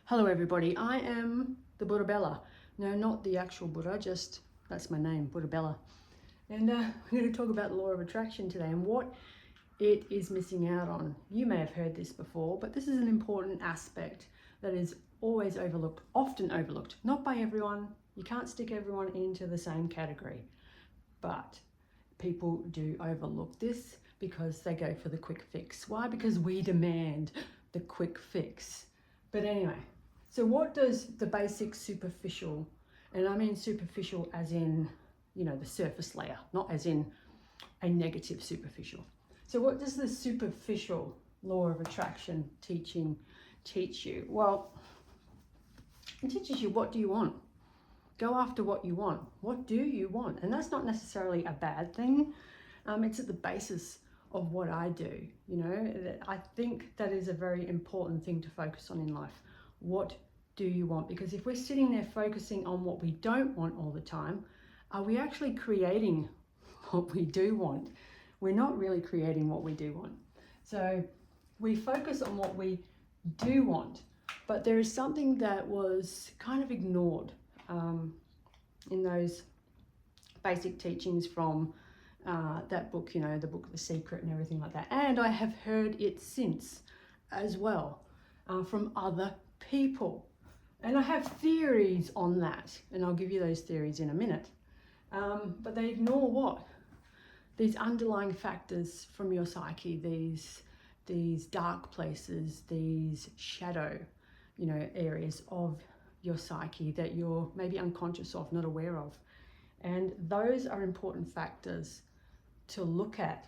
Hello everybody, I am the Buddha Bella. No, not the actual Buddha, just that's my name, Buddha Bella. And we're going to talk about the law of attraction today and what it is missing out on. You may have heard this before, but this is an important aspect that is always overlooked, often overlooked. Not by everyone, you can't stick everyone into the same category, but people do overlook this because they go for the quick fix. Why? Because we demand the quick fix. But anyway, so what does the basic superficial, and I mean superficial as in, you know, the surface layer, not as in a negative superficial. So what does the superficial law of attraction teaching teach you? Well, it teaches you, what do you want? Go after what you want. What do you want? And that's not necessarily a bad thing. It's at the basis of what I do. You know, I think that is a very important thing to focus on in life. What do you want? Because if we're sitting there focusing on what we don't want all the time, are we actually creating what we do want? We're not really creating what we do want. So we focus on what we do want, but there is something that was kind of ignored in those basic teachings from that book, you know, the book The Secret and everything like that. And I have heard it since as well from other people. And I have theories on that, and I'll give you those theories in a minute. But they ignore what? These underlying factors from your psyche, these dark places, these shadow, you know, areas of your psyche that you're maybe unconscious of, not aware of. And those are important factors to look at.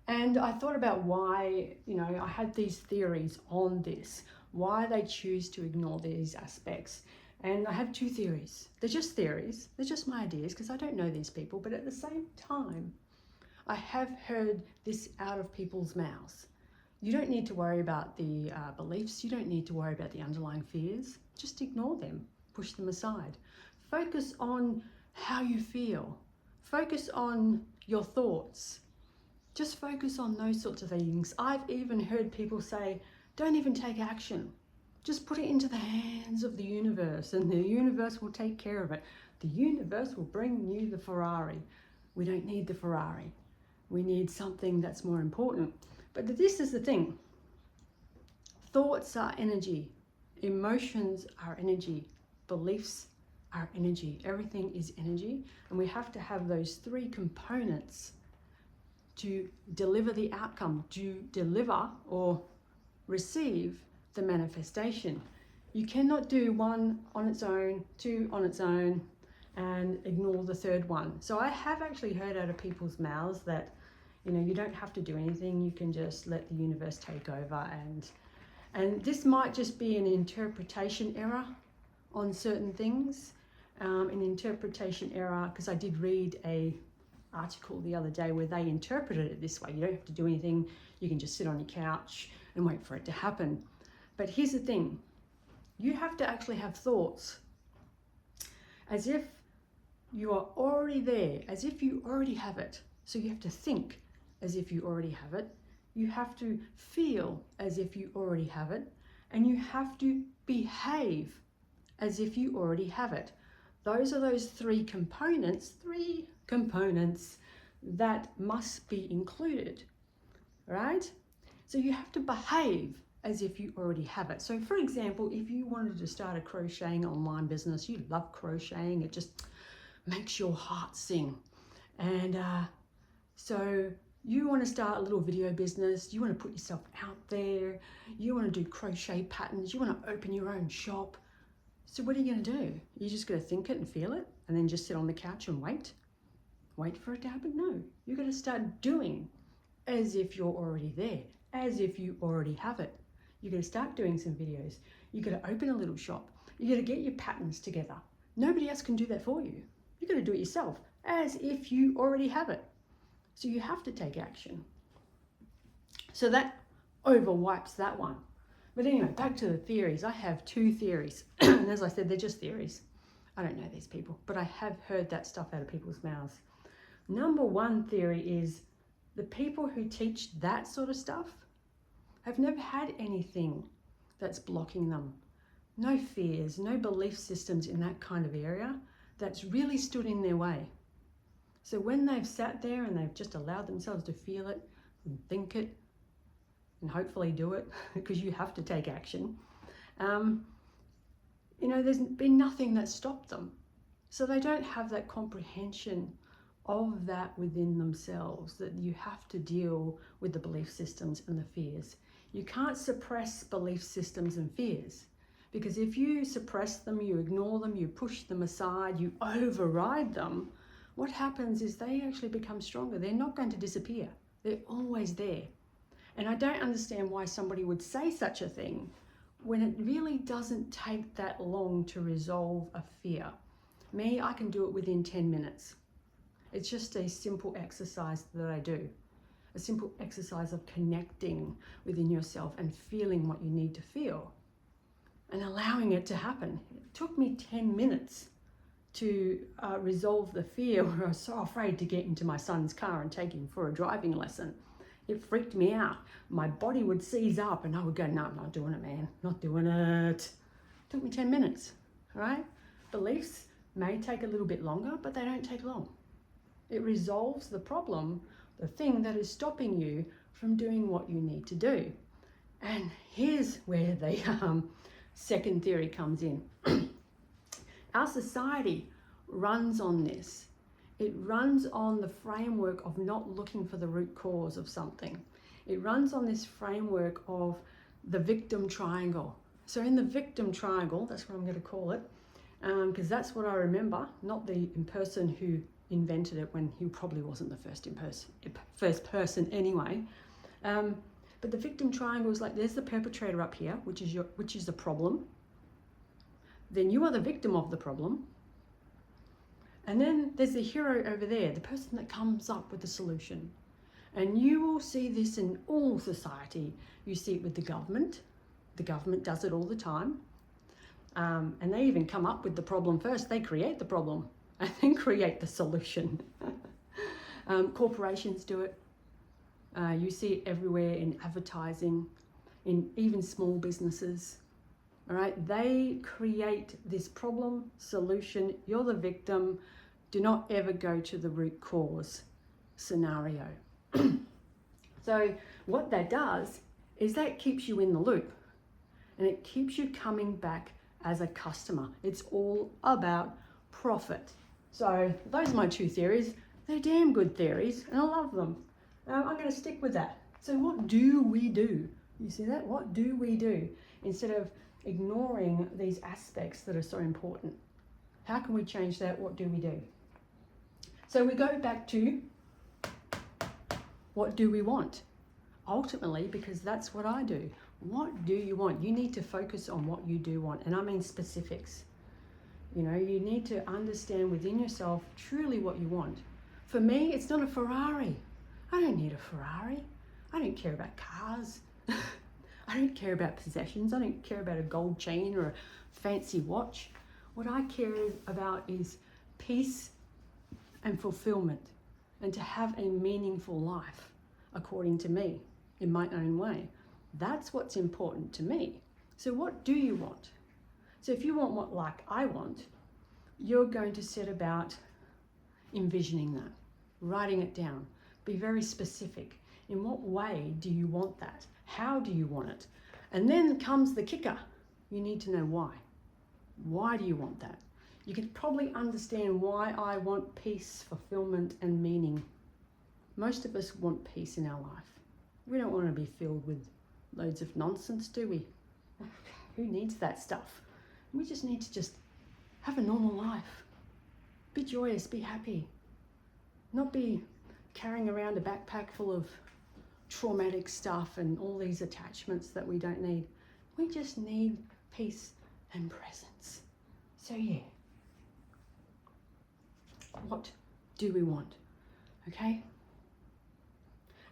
And I thought about why, you know, I had these theories on this, why they choose to ignore these aspects. And I have two theories. They're just theories. They're just my ideas because I don't know these people. But at the same time, I have heard this out of people's mouths. You don't need to worry about the beliefs. You don't need to worry about the underlying fears. Just ignore them. Push them aside. Focus on how you feel. Focus on your thoughts. Just focus on those sorts of things. I've even heard people say, don't even take action. Just put it into the hands of the universe and the universe will take care of it. The universe will bring you the Ferrari. We don't need the Ferrari. We need something that's more important. But this is the thing. Thoughts are energy. Emotions are energy. Beliefs are energy. Everything is energy. And we have to have those three components to deliver the outcome, to deliver or receive the manifestation. You cannot do one on its own, two on its own, and ignore the third one. So I have actually heard out of people's mouths that, you know, you don't have to do anything. You can just let the universe take over. And this might just be an interpretation error on certain things. An interpretation error, because I did read a article the other day where they interpreted it this way. You don't have to do anything. You can just sit on your couch and wait for it to happen. But here's the thing. You have to actually have thoughts as if you are already there, as if you already have it. So you have to think as if you already have it. You have to feel as if you already have it. And you have to behave as if you already have it. Those are those three components that must be included, right? So you have to behave as if you already have it. So for example, if you wanted to start a crocheting online business, you love crocheting, it just makes your heart sing. And so you want to start a little video business, you want to put yourself out there, you want to do crochet patterns, you want to open your own shop. So what are you going to do? You're just going to think it and feel it and then just sit on the couch and wait for it to happen? No, you're going to start doing as if you're already there, as if you already have it. You're going to start doing some videos. You're going to open a little shop. You're going to get your patterns together. Nobody else can do that for you. You're going to do it yourself as if you already have it. So you have to take action. So that overwipes that one. But anyway, back to the theories. I have two theories. And as I said, they're just theories. I don't know these people, but I have heard that stuff out of people's mouths. Number one theory is the people who teach that sort of stuff have never had anything that's blocking them. No fears, no belief systems in that kind of area that's really stood in their way. So when they've sat there and they've just allowed themselves to feel it and think it and hopefully do it, because you have to take action, there's been nothing that stopped them. So they don't have that comprehension of that within themselves, that you have to deal with the belief systems and the fears. You can't suppress belief systems and fears, because if you suppress them, you ignore them, you push them aside, you override them, what happens is they actually become stronger. They're not going to disappear. They're always there. And I don't understand why somebody would say such a thing when it really doesn't take that long to resolve a fear. Me, I can do it within 10 minutes. It's just a simple exercise that I do. A simple exercise of connecting within yourself and feeling what you need to feel and allowing it to happen. It took me 10 minutes to resolve the fear where I was so afraid to get into my son's car and take him for a driving lesson. It freaked me out. My body would seize up and I would go, no, I'm not doing it, man. Not doing it. It took me 10 minutes, right? Beliefs may take a little bit longer, but they don't take long. It resolves the problem, the thing that is stopping you from doing what you need to do. And here's where the second theory comes in. Our society runs on this. It runs on the framework of not looking for the root cause of something. It runs on this framework of the victim triangle. So in the victim triangle, that's what I'm going to call it, because that's what I remember, not the person who invented it, when he probably wasn't the first person anyway. But the victim triangle is like, there's the perpetrator up here, which is the problem. Then you are the victim of the problem. And then there's the hero over there, the person that comes up with the solution. And you will see this in all society. You see it with the government. The government does it all the time. And they even come up with the problem first. They create the problem and then create the solution. Corporations do it. You see it everywhere in advertising, in even small businesses. All right, they create this problem, solution. You're the victim. Do not ever go to the root cause scenario. So what that does is that keeps you in the loop, and it keeps you coming back as a customer. It's all about profit. So those are my two theories. They're damn good theories, and I love them. I'm going to stick with that. So what do we do? You see that? What do we do instead of ignoring these aspects that are so important? How can we change that? What do we do? So we go back to, what do we want? Ultimately, because that's what I do. What do you want? You need to focus on what you do want. And I mean specifics. You need to understand within yourself truly what you want. For me, it's not a Ferrari. I don't need a Ferrari. I don't care about cars. I don't care about possessions. I don't care about a gold chain or a fancy watch. What I care about is peace and fulfillment, and to have a meaningful life according to me, in my own way. That's what's important to me. So what do you want? So if you want what like I want, you're going to set about envisioning that, writing it down. Be very specific. In what way do you want that? How do you want it? And then comes the kicker. You need to know why. Why do you want that? You can probably understand why I want peace, fulfillment, and meaning. Most of us want peace in our life. We don't want to be filled with loads of nonsense, do we? Who needs that stuff? We just need to just have a normal life. Be joyous, be happy. Not be carrying around a backpack full of traumatic stuff and all these attachments that we don't need. We just need peace and presence. So yeah, what do we want? Okay?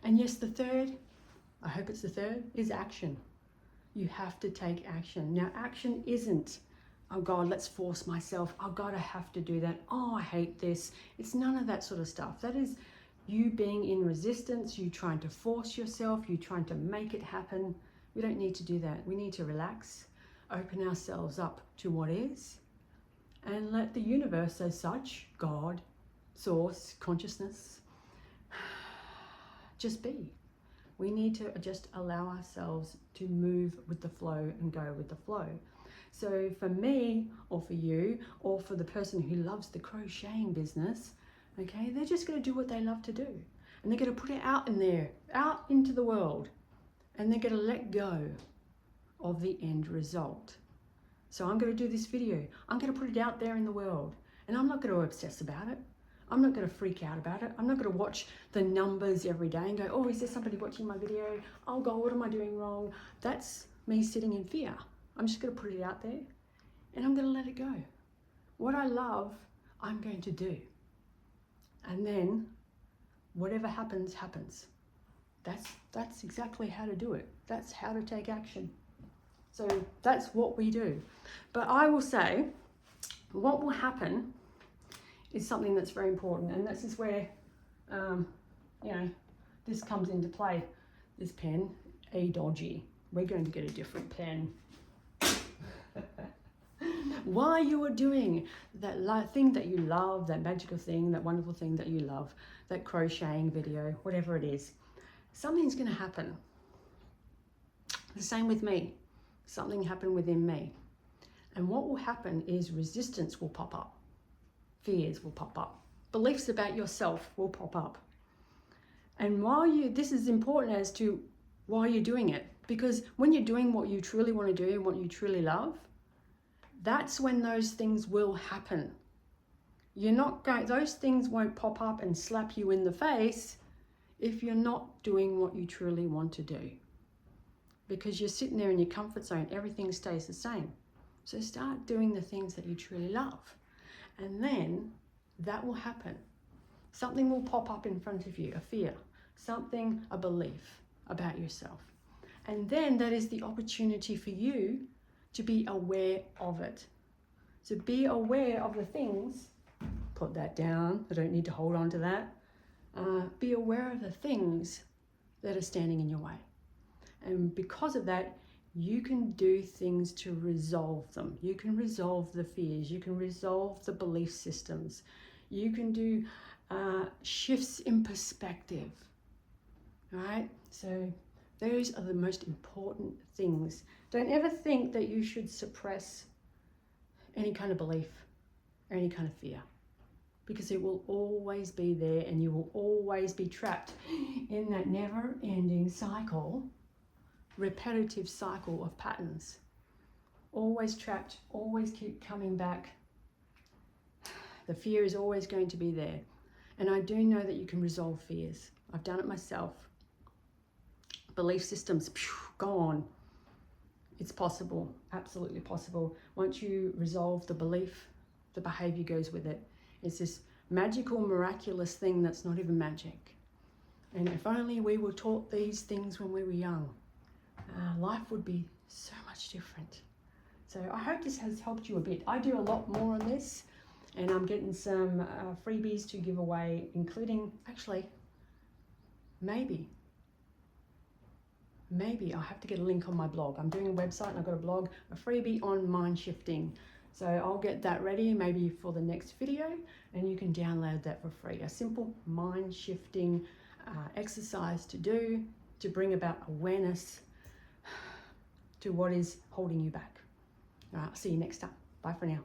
And yes, the third, I hope it's the third, is action. You have to take action. Now, action isn't, oh God, let's force myself. Oh God, I have to do that. Oh, I hate this. It's none of that sort of stuff. That is you being in resistance, you trying to force yourself, you trying to make it happen. We don't need to do that. We need to relax, open ourselves up to what is, and let the universe as such, God, source, consciousness, just be. We need to just allow ourselves to move with the flow and go with the flow. So for me, or for you, or for the person who loves the crocheting business, okay, they're just going to do what they love to do. And they're going to put it out in there, out into the world. And they're going to let go of the end result. So I'm going to do this video. I'm going to put it out there in the world. And I'm not going to obsess about it. I'm not going to freak out about it. I'm not going to watch the numbers every day and go, oh, is there somebody watching my video? Oh God, what am I doing wrong? That's me sitting in fear. I'm just going to put it out there and I'm going to let it go. What I love, I'm going to do. And then whatever happens, happens. That's exactly how to do it. That's how to take action. So that's what we do. But I will say, what will happen is something that's very important, and this is where, this comes into play. This pen, dodgy. We're going to get a different pen. While you are doing that thing that you love, that magical thing, that wonderful thing that you love, that crocheting video, whatever it is, something's going to happen. The same with me. Something happened within me. And what will happen is resistance will pop up. Fears will pop up. Beliefs about yourself will pop up. And this is important as to why you're doing it. Because when you're doing what you truly want to do and what you truly love, that's when those things will happen. Those things won't pop up and slap you in the face if you're not doing what you truly want to do. Because you're sitting there in your comfort zone, everything stays the same. So start doing the things that you truly love. And then that will happen. Something will pop up in front of you, a fear, a belief about yourself. And then that is the opportunity for you to be aware of it. So be aware of the things, put that down, I don't need to hold on to that. Be aware of the things that are standing in your way. And because of that, you can do things to resolve them. You can resolve the fears. You can resolve the belief systems. You can do shifts in perspective, right? So those are the most important things. Don't ever think that you should suppress any kind of belief or any kind of fear, because it will always be there and you will always be trapped in that never-ending cycle, repetitive cycle of patterns. Always trapped, always keep coming back. The fear is always going to be there. And I do know that you can resolve fears. I've done it myself. Belief systems, gone. It's possible, absolutely possible. Once you resolve the belief, the behavior goes with it. It's this magical, miraculous thing that's not even magic. And if only we were taught these things when we were young, life would be so much different. So I hope this has helped you a bit. I do a lot more on this, and I'm getting some freebies to give away, including, actually, maybe I'll have to get a link on my blog. I'm doing a website and I've got a blog, a freebie on mind shifting. So I'll get that ready maybe for the next video, and you can download that for free. A simple mind shifting exercise to do to bring about awareness to what is holding you back. All right, I'll see you next time. Bye for now.